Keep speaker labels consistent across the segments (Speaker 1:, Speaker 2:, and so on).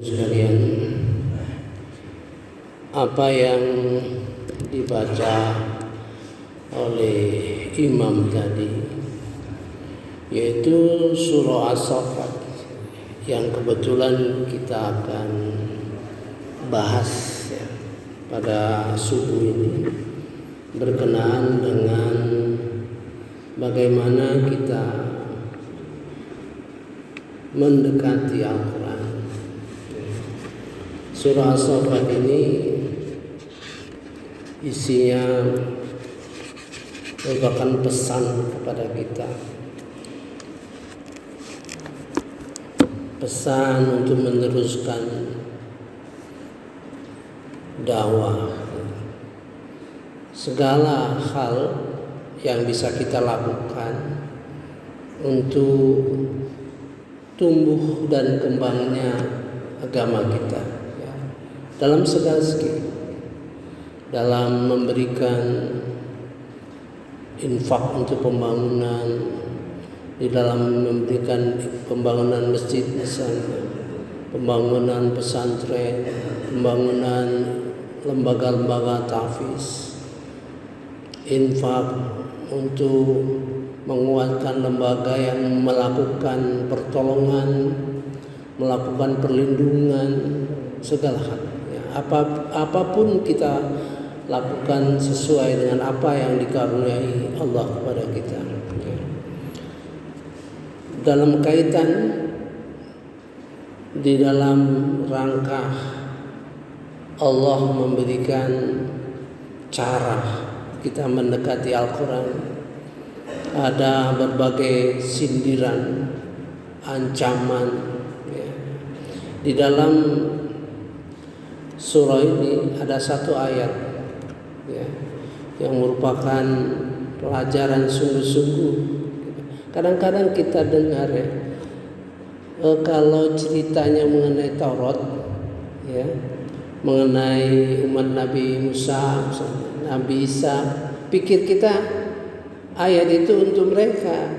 Speaker 1: Sekalian, apa yang dibaca oleh imam tadi yaitu surah As-Saffat yang kebetulan kita akan bahas ya, pada subuh ini, berkenaan dengan bagaimana kita mendekati Al-Quran. Surah As-Saffat ini isinya merupakan pesan kepada kita, pesan untuk meneruskan dakwah. Segala hal yang bisa kita lakukan untuk tumbuh dan kembangnya agama kita dalam segala segi, dalam memberikan infak untuk pembangunan, di dalam memberikan pembangunan masjid misalnya, pembangunan pesantren, pembangunan lembaga-lembaga tahfiz, infak untuk menguatkan lembaga yang melakukan pertolongan, melakukan perlindungan, segala hal. Apapun kita lakukan sesuai dengan apa yang dikaruniai Allah kepada kita. Dalam kaitan di dalam rangka Allah memberikan cara kita mendekati Al-Quran, ada berbagai sindiran, ancaman. Di dalam surah ini ada satu ayat yang merupakan pelajaran sungguh-sungguh. Kadang-kadang kita dengar kalau ceritanya mengenai Taurat, mengenai umat Nabi Musa, Nabi Isa, pikir kita ayat itu untuk mereka.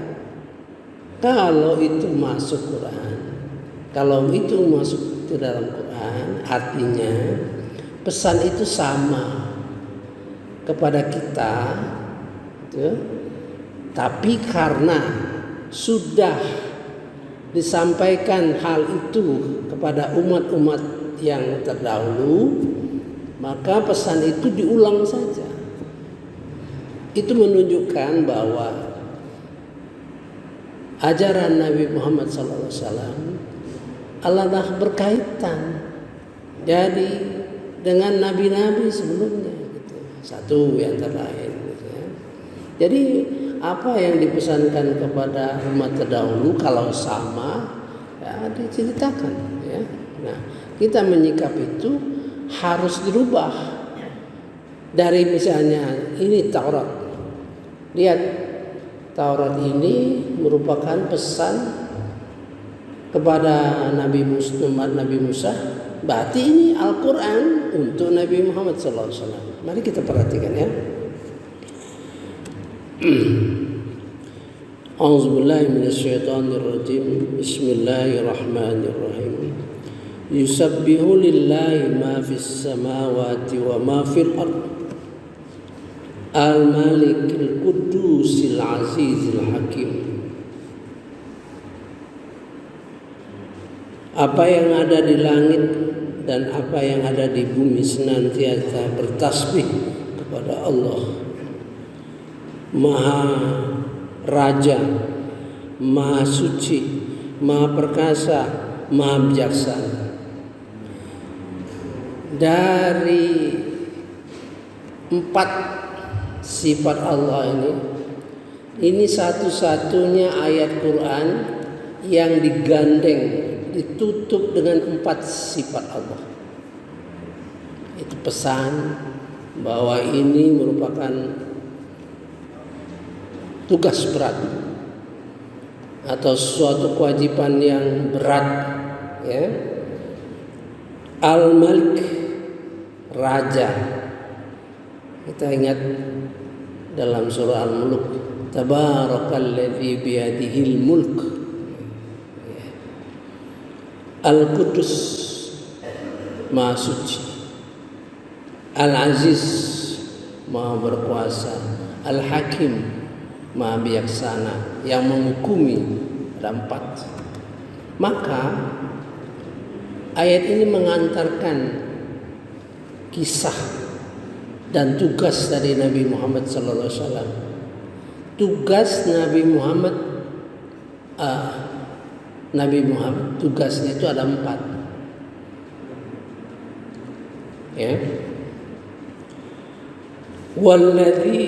Speaker 1: Kalau itu masuk Quran, kalau itu masuk ke dalam Quran, artinya pesan itu sama kepada kita, tapi karena sudah disampaikan hal itu kepada umat-umat yang terdahulu, maka pesan itu diulang saja. Itu menunjukkan bahwa ajaran Nabi Muhammad SAW adalah berkaitan jadi dengan nabi-nabi sebelumnya, gitu. Satu yang terlain, gitu ya. Jadi apa yang dipesankan kepada umat terdahulu kalau sama diceritakan, ya. Nah, kita menyikap itu harus dirubah dari misalnya ini Taurat. Lihat, Taurat ini merupakan pesan kepada Nabi Musa, berarti ini Al-Quran untuk Nabi Muhammad SAW. Mari kita perhatikan ya. A'udzubillahi minasyaitonirrajim. Bismillahirrahmanirrahim. Yusabbihu lillahi ma fis samawati wa ma fil ard. Al-Malikil Qudusil Azizil Hakim. Apa yang ada di langit dan apa yang ada di bumi senantiasa bertasbih kepada Allah, Maha Raja, Maha Suci, Maha Perkasa, Maha Bijaksana. Dari 4 sifat Allah ini satu-satunya ayat Quran yang digandeng, ditutup dengan 4 sifat Allah. Itu pesan bahwa ini merupakan tugas berat atau suatu kewajiban yang berat, ya. Al-Malik, Raja. Kita ingat dalam surah Al-Mulk, Tabarakalladzi biyadihil mulk. Al-Qudus, Maha Suci, Al-Aziz, Maha Berkuasa, Al-Hakim, Maha Bijaksana, yang menghukumi. Ada 4. Maka ayat ini mengantarkan kisah dan tugas dari Nabi Muhammad SAW. Tugas Nabi Muhammad, tugasnya itu ada 4. Ya. Walladzi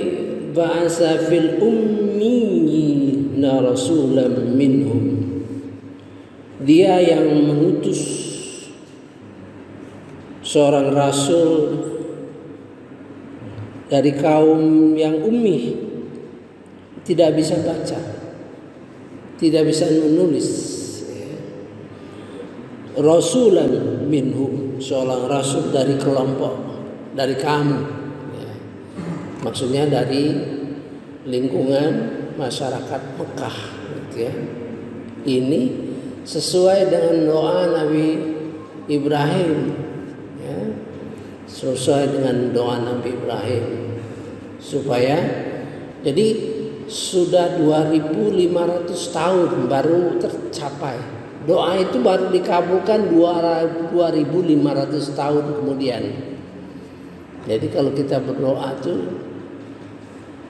Speaker 1: ba'asa fil ummiyina rasulan minhum. Dia yang mengutus seorang rasul dari kaum yang ummi, tidak bisa baca, tidak bisa menulis. Rasulan minhum, seorang rasul dari kelompok, dari kamu. Maksudnya dari lingkungan masyarakat Mekah, gitu ya. Ini sesuai dengan doa Nabi Ibrahim, ya. Sesuai dengan doa Nabi Ibrahim, supaya jadi sudah 2500 tahun baru tercapai. Doa itu baru dikabulkan 2500 tahun kemudian. Jadi kalau kita berdoa tuh,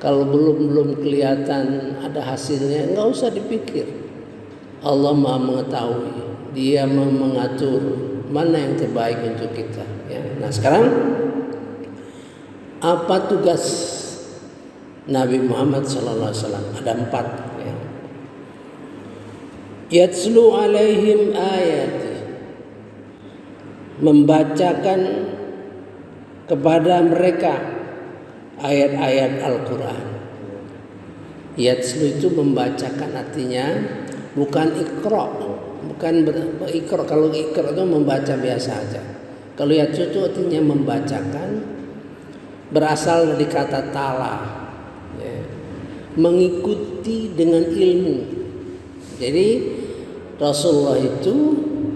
Speaker 1: kalau belum kelihatan ada hasilnya, nggak usah dipikir. Allah Maha mengetahui, Dia mengatur mana yang terbaik untuk kita. Ya. Nah sekarang apa tugas Nabi Muhammad SAW? Ada 4. Ya. Yatslu alaihim ayati, membacakan kepada mereka ayat-ayat Al-Quran. Yatslu itu membacakan, artinya bukan ikra, bukan berikra. Kalau ikra itu membaca biasa aja. Kalau yatslu itu artinya membacakan, berasal dari kata tala, ya. Mengikuti dengan ilmu. Jadi Rasulullah itu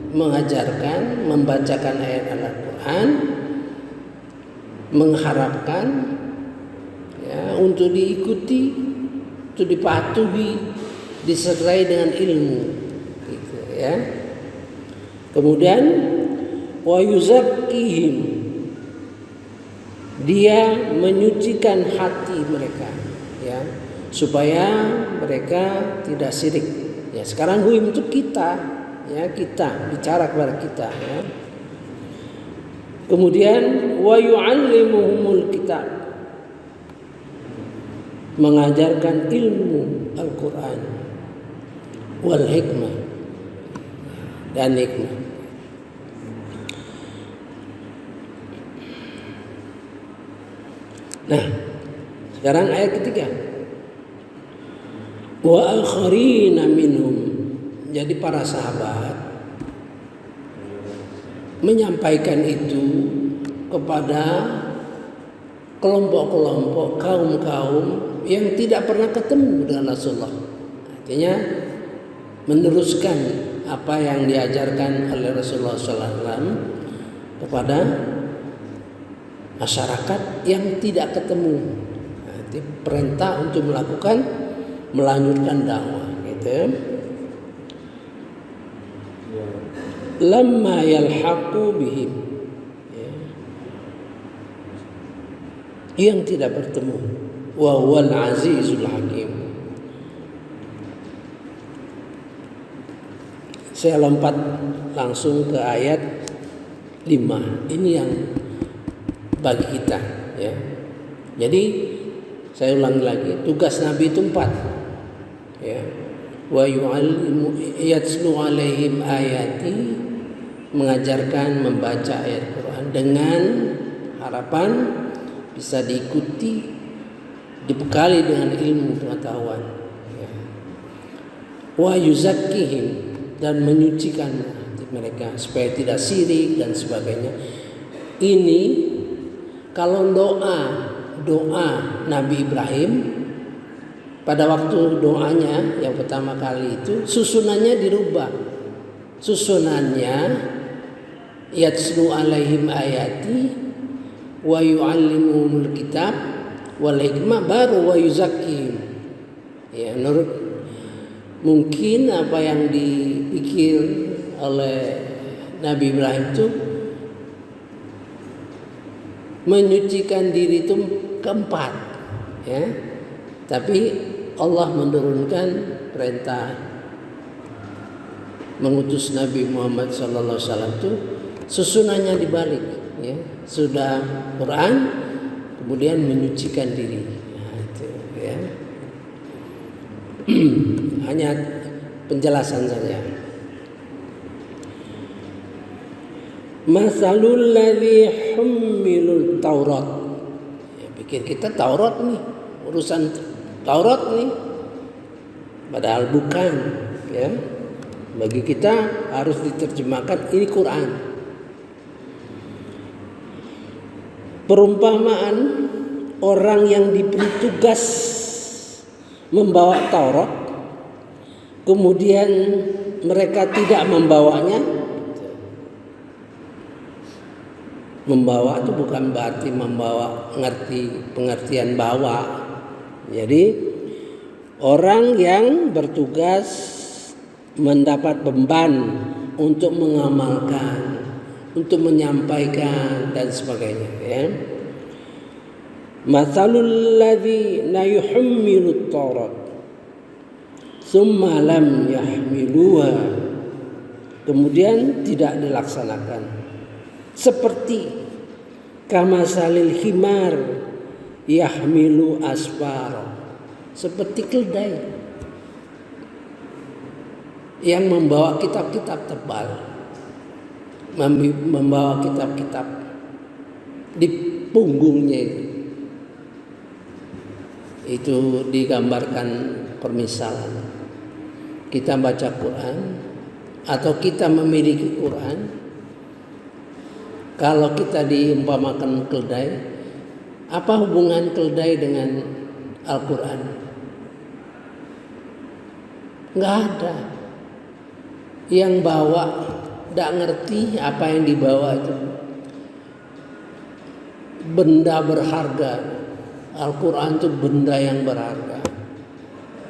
Speaker 1: mengajarkan, membacakan ayat Al-Quran, mengharapkan, ya, untuk diikuti, untuk dipatuhi, disertai dengan ilmu, gitu, ya. Kemudian wa yuzakkihim, dia menyucikan hati mereka, ya, supaya mereka tidak syirik. Ya, sekarang huim itu kita, ya, kita bicara kepada kita, ya. Kemudian wa yu'allimuhumul kitab, mengajarkan ilmu Al-Quran, wal hikmah, dan hikmah. Nah, sekarang ayat ketiga. Wa akharina minhum, jadi para sahabat menyampaikan itu kepada kelompok-kelompok, kaum-kaum yang tidak pernah ketemu dengan Rasulullah. Artinya meneruskan apa yang diajarkan oleh Rasulullah SAW kepada masyarakat yang tidak ketemu. Nanti perintah untuk melanjutkan dakwah, gitu. Lamma yalhaqu bihim, ya, yang tidak bertemu. Wa huwal azizul hakim. Saya lompat langsung ke ayat 5. Ini yang bagi kita, ya. Jadi saya ulangi lagi, tugas Nabi itu 4, ya. Wa yu'allimu yatslu alaihim ayati, mengajarkan membaca ayat Quran dengan harapan bisa diikuti, dibekali dengan ilmu pengetahuan, ya. Wa yuzakkihim, dan menyucikan hati mereka supaya tidak syirik dan sebagainya. Ini kalau doa Nabi Ibrahim pada waktu doanya yang pertama kali itu susunannya dirubah. Susunannya yatslu alaihim ayati wa yu'allimuhumul kitab wal hikmah baru wa yuzakkihim. Ya, menurut mungkin apa yang dipikir oleh Nabi Ibrahim itu menyucikan diri itu keempat, ya. Tapi Allah menurunkan perintah mengutus Nabi Muhammad SAW itu susunannya dibalik, ya. Sudah Quran, kemudian menyucikan diri. Nah, itu, ya. Hanya penjelasan saja. Masalul ladzi humilul Taurat. Ya, pikir kita Taurat nih, urusan Taurat nih. Padahal bukan, ya. Bagi kita harus diterjemahkan ini Quran. Perumpamaan orang yang diberi tugas membawa Taurat, kemudian mereka tidak membawanya. Membawa itu bukan berarti membawa pengertian bawa. Jadi orang yang bertugas mendapat beban untuk mengamalkan, untuk menyampaikan dan sebagainya, ya. Matsalul ladzina yuhammilut Taurat tsumma lam yahmiluha, kemudian tidak dilaksanakan, seperti kamasalil himar yahmilu asfara, seperti keledai yang membawa kitab-kitab tebal, membawa kitab-kitab di punggungnya. Itu digambarkan permisalan. Kita baca Quran atau kita memiliki Quran, kalau kita diumpamakan keledai, apa hubungan keledai dengan Al-Quran? Nggak ada. Yang bawa nggak ngerti apa yang dibawa itu benda berharga. Al-Quran itu benda yang berharga.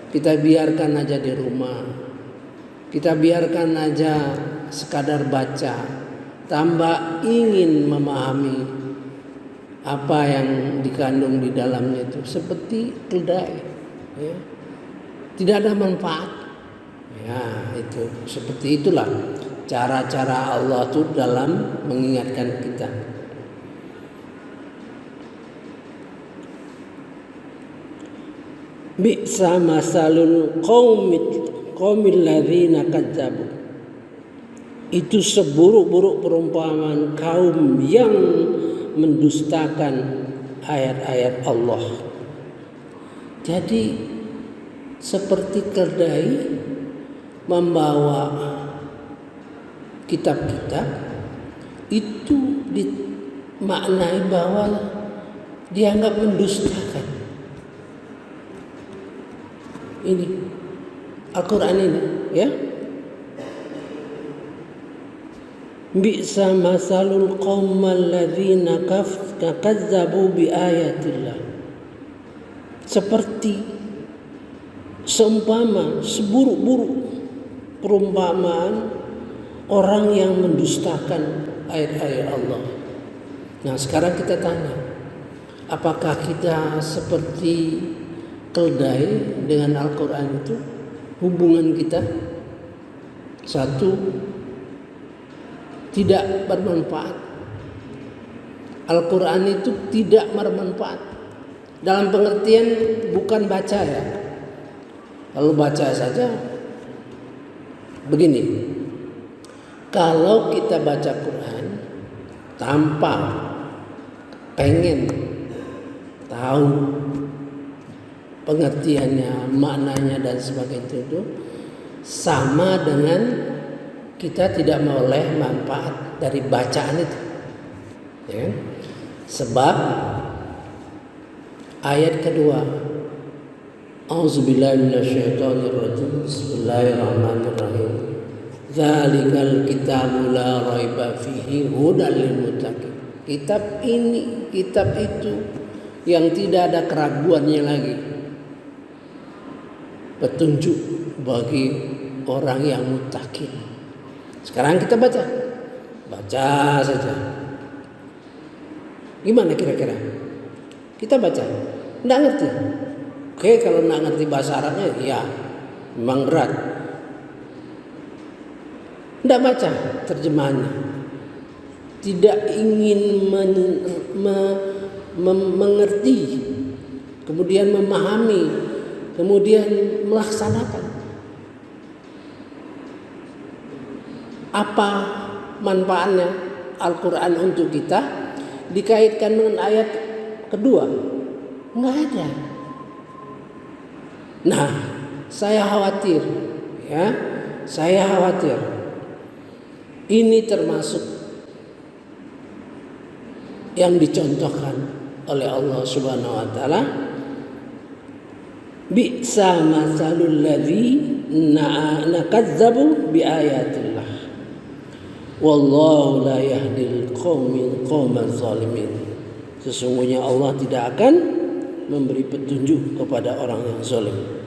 Speaker 1: Kita biarkan aja di rumah, kita biarkan aja sekadar baca, tambah ingin memahami apa yang dikandung di dalamnya itu seperti keledai, ya. Tidak ada manfaat, ya. Itu seperti itulah cara-cara Allah itu dalam mengingatkan kita. Bi'sa masalul qaumil ladzina kadzabu, itu seburuk-buruk perumpamaan kaum yang mendustakan ayat-ayat Allah. Jadi seperti keledai membawa kitab-kitab, itu dimaknai bahwa dianggap mendustakan. Ini Al-Quran ini, ya. Bi'sa masalul qaumal ladzina kazzabu bi ayatillah, seperti seumpama seburuk-buruk perumpamaan orang yang mendustakan ayat-ayat Allah. Nah, sekarang kita tanya, apakah kita seperti keledai dengan Al-Quran itu? Hubungan kita, satu, tidak bermanfaat. Al-Quran itu tidak bermanfaat dalam pengertian bukan baca, ya. Kalau baca saja begini, kalau kita baca Quran tanpa pengen tahu pengertiannya, maknanya dan sebagainya, itu sama dengan kita tidak memperoleh manfaat dari bacaan itu, ya. Sebab ayat kedua, A'udzubillahi minasyaitonirrajim, Bismillahirrahmanirrahim, Dzalikal kitabu la raiba fihi hudal lil muttaqin. Kitab ini, kitab itu yang tidak ada keraguannya lagi. Petunjuk bagi orang yang muttaqin. Sekarang kita baca saja. Gimana kira-kira? Kita baca, nggak ngerti. Oke, kalau nggak ngerti bahasa Arabnya, ya memang berat. Nggak baca terjemahannya, tidak ingin mengerti, kemudian memahami, kemudian melaksanakan. Apa manfaatnya Al-Quran untuk kita dikaitkan dengan ayat kedua? Nggak ada. Nah, saya khawatir ini termasuk yang dicontohkan oleh Allah Subhanahu wa taala. Bi'sa matsalul ladzina nakazzabu biayatillah. Wallahu la yahdil qaumal zalimin. Sesungguhnya Allah tidak akan memberi petunjuk kepada orang yang zalim.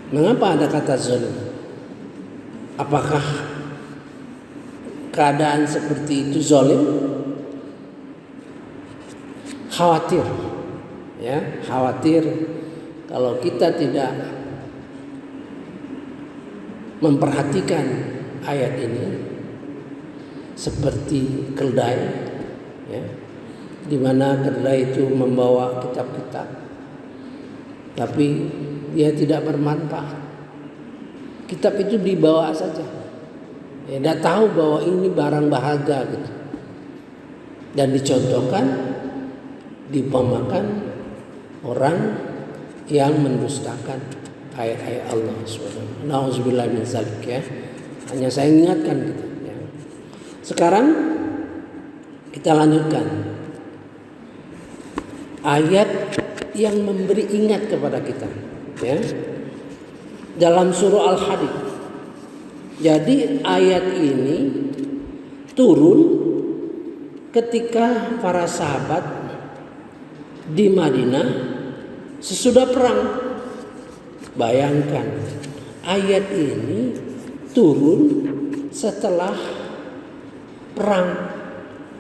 Speaker 1: Mengapa ada kata zalim? Apakah keadaan seperti itu zalim? Khawatir kalau kita tidak memperhatikan ayat ini seperti keldai, di mana keldai itu membawa kitab-kitab, tapi dia tidak bermanfaat. Kitab itu dibawa saja, tidak tahu bahwa ini barang berharga gitu, dan dicontohkan, diumpamakan orang yang mendustakan ayat-ayat Allah SWT. Nauzubillah min zalik ya. Hanya saya ingatkan gitu ya. Sekarang kita lanjutkan ayat yang memberi ingat kepada kita ya. Dalam surah Al-Hadid. Jadi ayat ini turun ketika para sahabat di Madinah sesudah perang. Bayangkan, ayat ini turun setelah perang.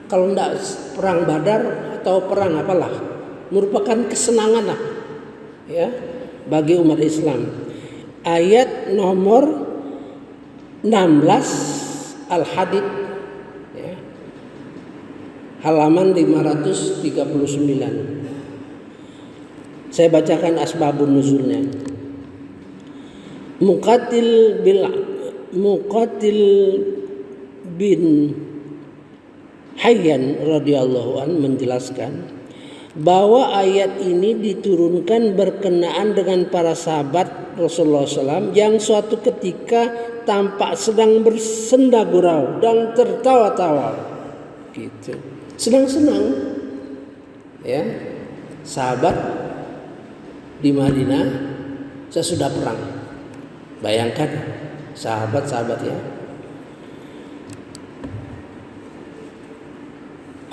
Speaker 1: Kalau tidak perang Badar atau perang apalah, merupakan kesenangan lah ya bagi umat Islam. Ayat nomor 16 Al-Hadid ya, halaman 539. Saya bacakan asbabun nuzulnya. Muqatil bin Hayyan radhiyallahu an menjelaskan bahwa ayat ini diturunkan berkenaan dengan para sahabat Rasulullah SAW yang suatu ketika tampak sedang bersenda gurau dan tertawa-tawa, gitu, senang-senang, ya, sahabat di Madinah sesudah perang. Bayangkan sahabat-sahabat ya.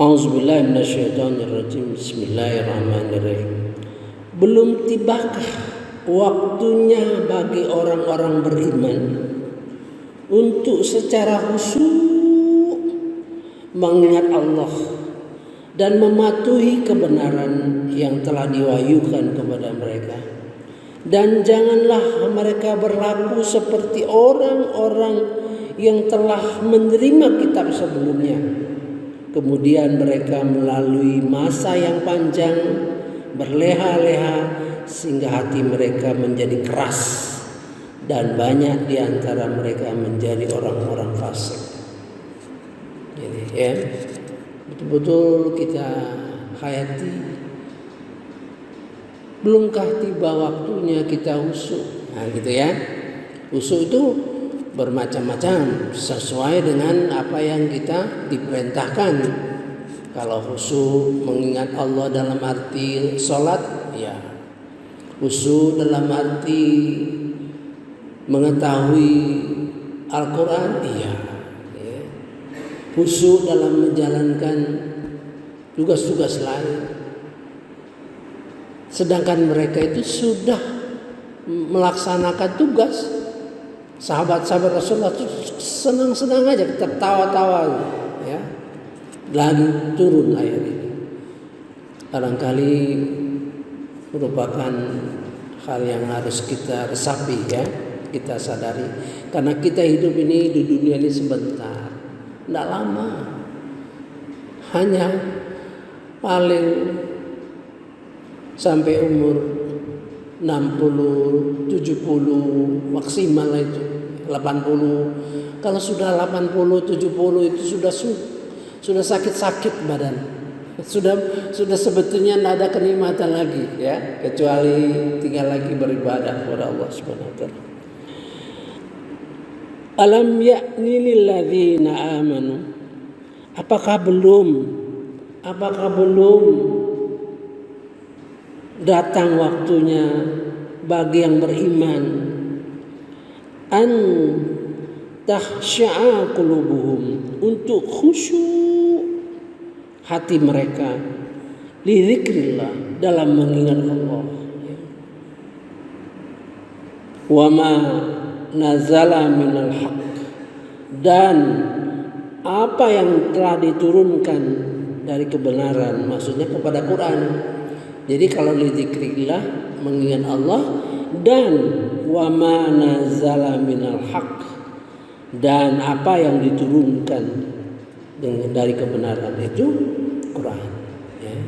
Speaker 1: Auzubillahi minasyaitonirrajim. Bismillahirrahmanirrahim. Belum tibakah waktunya bagi orang-orang beriman untuk secara khusyuk mengingat Allah dan mematuhi kebenaran yang telah diwahyukan kepada mereka. Dan janganlah mereka berlaku seperti orang-orang yang telah menerima kitab sebelumnya. Kemudian mereka melalui masa yang panjang berleha-leha sehingga hati mereka menjadi keras dan banyak di antara mereka menjadi orang-orang fasik. Jadi ya, betul-betul kita hayati. Belumkah tiba waktunya kita usuh? Nah, gitu ya. Usuh itu bermacam-macam sesuai dengan apa yang kita diperintahkan. Kalau khusyuk mengingat Allah dalam arti sholat, ya khusyuk dalam arti mengetahui Al-Quran, iya, ya. Khusyuk dalam menjalankan tugas-tugas lain. Sedangkan mereka itu sudah melaksanakan tugas. Sahabat-sahabat Rasulullah itu senang-senang aja, tertawa-tawa, ya. Lagi turun ayat ini. Barangkali merupakan hal yang harus kita resapi, ya, kita sadari. Karena kita hidup ini di dunia ini sebentar, tidak lama. Hanya paling sampai umur 60, 70, maksimal itu 80. Kalau sudah 80, 70 itu sudah sakit-sakit badan. Sudah sebetulnya tidak ada kenikmatan lagi, ya, kecuali tinggal lagi beribadah kepada Allah Subhanahu wa taala. Alam ya'ni lil ladzina amanu. Apakah belum datang waktunya bagi yang beriman an tahsya'a qulubuhum, untuk khusyuk hati mereka li dzikrillah, dalam mengingat Allah, wa ma nazala minal haqq, dan apa yang telah diturunkan dari kebenaran, maksudnya kepada Quran. Jadi kalau li dzikrillah, mengingat Allah, dan wa ma nazala minal haqq, dan apa yang diturunkan dari kebenaran, itu Quran, ya.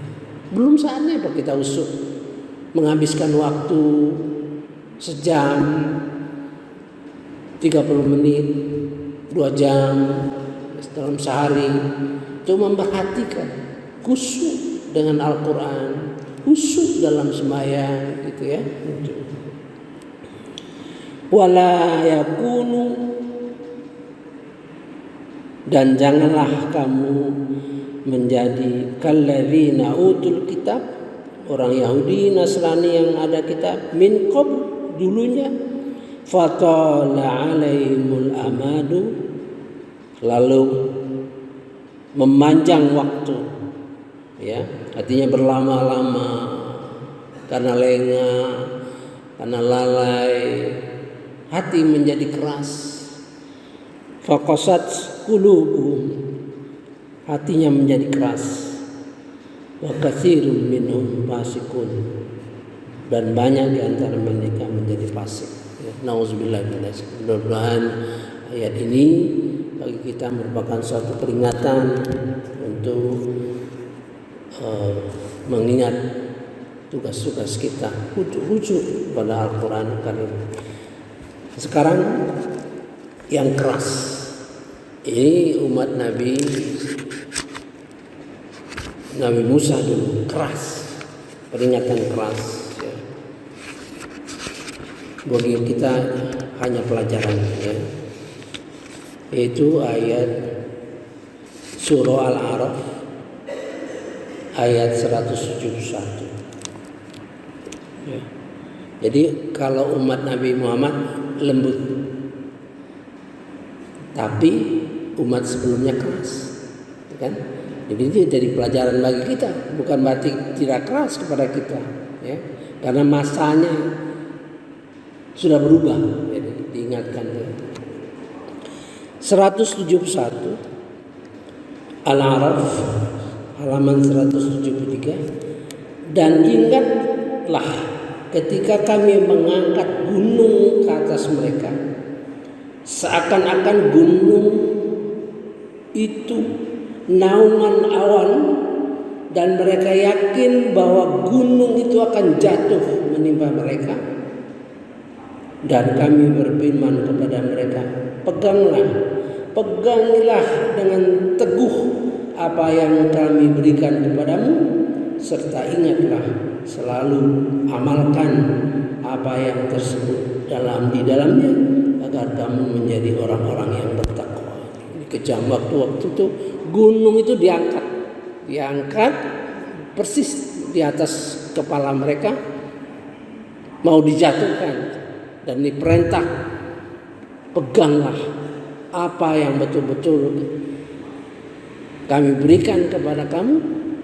Speaker 1: Belum saatnya Pak kita usuk menghabiskan waktu sejam, 30 menit, 2 jam dalam sehari untuk memperhatikan, khusyuk dengan Al-Quran, khusyuk dalam sembahyang, gitu, ya. Wala yakunu, dan janganlah kamu menjadi kalladzina utul kitab, orang Yahudi Nasrani yang ada kitab, min qabl, dulunya, fatala alaihimul amadu, lalu memanjang waktu, ya, artinya berlama-lama karena lengah, karena lalai, hati menjadi keras. Faqasat qulubuhum, hatinya menjadi keras. Wa katsirun minhum fasiqun, dan banyak di antara mereka menjadi fasik. Nauzubillah min dzalik. Mudah-mudahan ayat ini bagi kita merupakan suatu peringatan untuk mengingat tugas-tugas kita, khusyuk pada Al-Quran Karim. Sekarang yang keras, ini umat Nabi Musa dulu, keras, peringatan keras, ya. Bagi kita hanya pelajaran, ya, yaitu ayat surah Al-A'raf ayat 171, ya. Jadi kalau umat Nabi Muhammad lembut, tapi umat sebelumnya keras, kan? Jadi ini jadi pelajaran bagi kita, bukan berarti tidak keras kepada kita, ya, karena masanya sudah berubah, jadi diingatkan. 171 Al-A'raf halaman 173, dan ingatlah ketika kami mengangkat gunung ke atas mereka, seakan-akan gunung itu naungan awan, dan mereka yakin bahwa gunung itu akan jatuh menimpa mereka. Dan kami berfirman kepada mereka, pegangilah dengan teguh apa yang kami berikan kepadamu, serta ingatlah selalu amalkan apa yang tersebut di dalamnya, agar kamu menjadi orang-orang yang bertakwa. Ini kejam waktu-waktu itu gunung itu diangkat persis di atas kepala mereka, mau dijatuhkan, dan diperintah peganglah apa yang betul-betul kami berikan kepada kamu,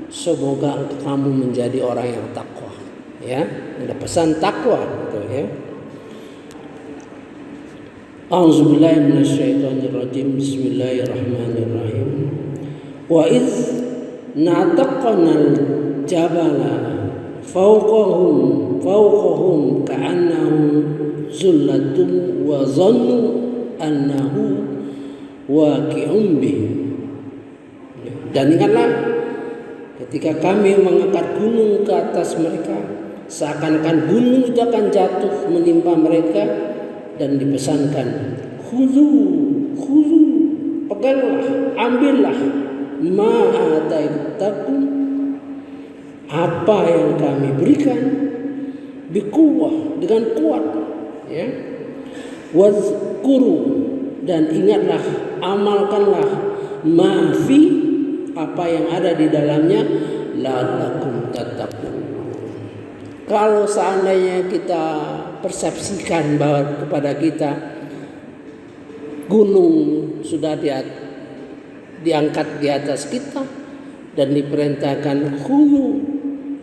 Speaker 1: semoga kamu menjadi orang yang takwa. Ya, ada pesan takwa gitu ya. A'udzubillahi minasyaitonirrajim. Bismillahirrahmanirrahim. Wa idz nataqnal jabala fawqahum ka'annahu zullatun wa zannu annahu waqi'un bihim. Dan ingatlah ketika kami mengangkat gunung ke atas mereka, seakan-akan gunung itu akan jatuh menimpa mereka, dan dipesankan, khudhu, peganglah, ambillah, ma'ataitakum, apa yang kami berikan, biquwwah, dengan kuat, ya, wazkuru, dan ingatlah, amalkanlah, ma'fi, apa yang ada di dalamnya, la'allakum tattaqun. Kalau seandainya kita persepsikan bahwa kepada kita gunung sudah diangkat di atas kita dan diperintahkan khudhu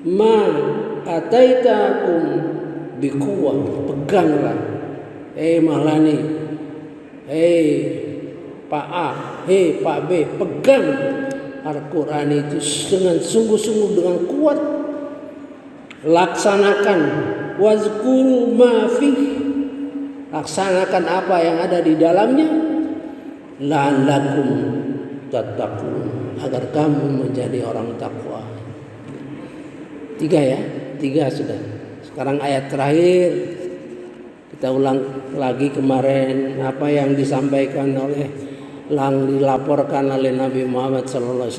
Speaker 1: ma ataitakum biquwwah, peganglah, Mahlani, Pak A, Pak B, pegang Al-Quran itu dengan sungguh-sungguh, dengan kuat, laksanakan, wazkuru ma fih, laksanakan apa yang ada di dalamnya, la'allakum tattaqun, agar kamu menjadi orang takwa. 3 ya, 3 sudah. Sekarang ayat terakhir, kita ulang lagi kemarin apa yang disampaikan oleh dilaporkan oleh Nabi Muhammad SAW,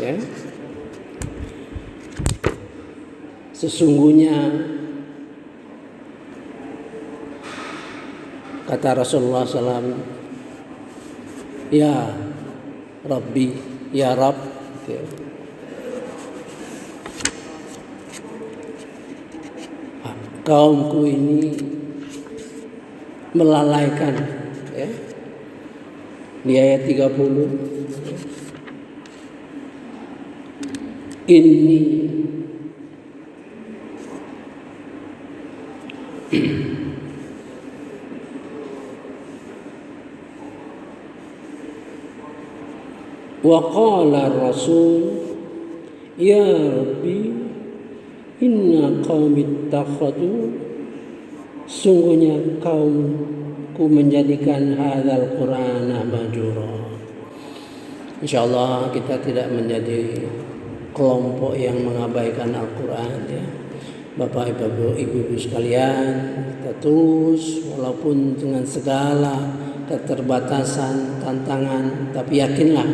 Speaker 1: ya. Sesungguhnya kata Rasulullah SAW, ya Rabbi, ya Rabb, ya. Kaumku ini melalaikan, ya. Di ayat 30, ini wa qala rasul ya Rabbi inna qaumi ittakhadhu, sungguhnya kaumku menjadikan hadzal qur'ana mahjura. Insyaallah kita tidak menjadi kelompok yang mengabaikan Al-Quran, ya. Bapak ibu sekalian, kita terus walaupun dengan segala keterbatasan, tantangan, tapi yakinlah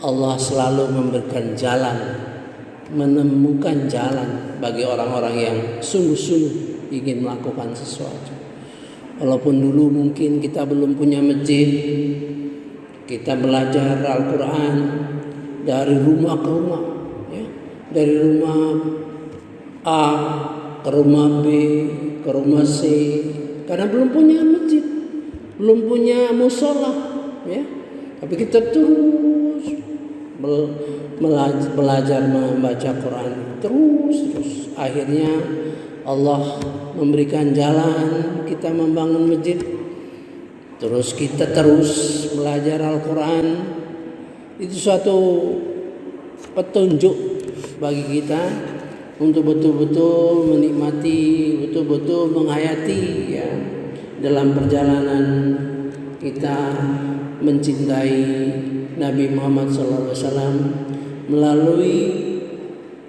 Speaker 1: Allah selalu memberikan jalan, menemukan jalan bagi orang-orang yang sungguh-sungguh ingin melakukan sesuatu. Walaupun dulu mungkin kita belum punya masjid, kita belajar Al-Quran dari rumah ke rumah, ya. Dari rumah A ke rumah B ke rumah C, karena belum punya masjid, belum punya musola, ya. Tapi kita terus belajar membaca Quran, terus akhirnya Allah memberikan jalan kita membangun masjid. Terus kita terus belajar Al-Quran. Itu suatu petunjuk bagi kita untuk betul-betul menikmati, betul-betul menghayati, ya, dalam perjalanan kita mencintai Nabi Muhammad SAW melalui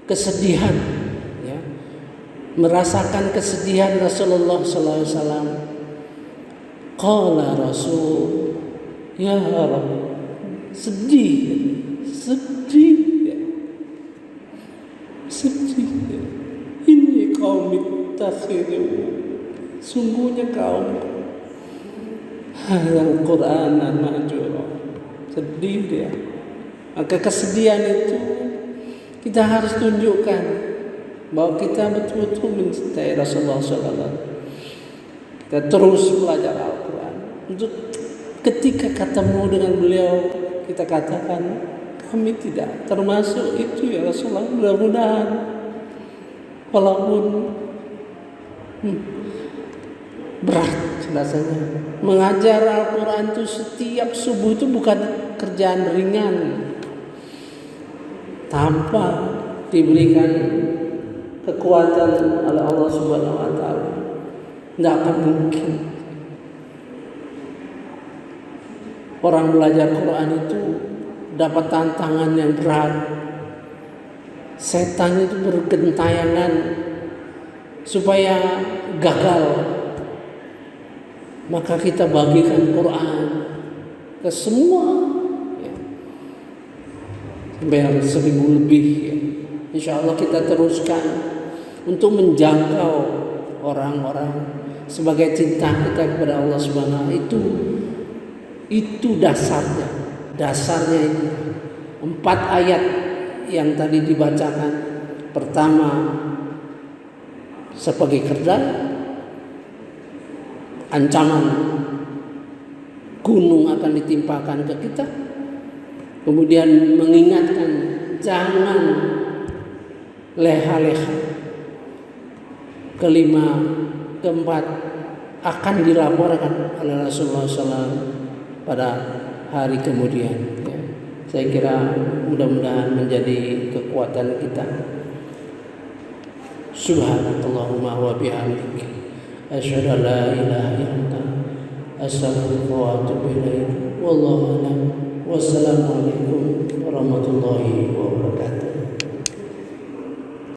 Speaker 1: kesedihan, ya, merasakan kesedihan Rasulullah SAW. Qala Rasul, ya Rabb, sedih, ya. Sedih, ya. Ini kaum ittakhidhu, sungguhnya kaum hadzal Qur'ana mahjura, sedih dia. Maka kesedihan itu kita harus tunjukkan bahwa kita betul-betul mencintai Rasulullah SAW. Kita terus belajar Al-Quran, Untuk ketika ketemu dengan beliau kita katakan kami tidak termasuk itu ya Rasulullah. Mudah-mudahan walaupun berat rasanya mengajar Al-Quran itu setiap subuh itu bukan kerjaan ringan. Tanpa diberikan kekuatan oleh Allah Subhanahu wa taala tidak akan mungkin. Orang belajar Quran itu dapat tantangan yang berat. Setan itu bergentayangan supaya gagal. Maka kita bagikan Quran ke semua, ya. Sampai 1000 lebih, ya. Insya Allah kita teruskan untuk menjangkau orang-orang sebagai cinta kita kepada Allah Subhanahu wa taala. Itu dasarnya ini 4 ayat yang tadi dibacakan. Pertama sebagai kerja, ancaman gunung akan ditimpakan ke kita. Kemudian mengingatkan jangan leha-leha. Kelima, keempat akan dilaporkan oleh Rasulullah SAW pada hari kemudian. Ya. Saya kira mudah-mudahan menjadi kekuatan kita. Subhanallahumma wa bihamdik, asyhadu an la ilaha illa anta, astaghfiruka wa atubu ilaik. Wallahu a'lam. Wassalamualaikum warahmatullahi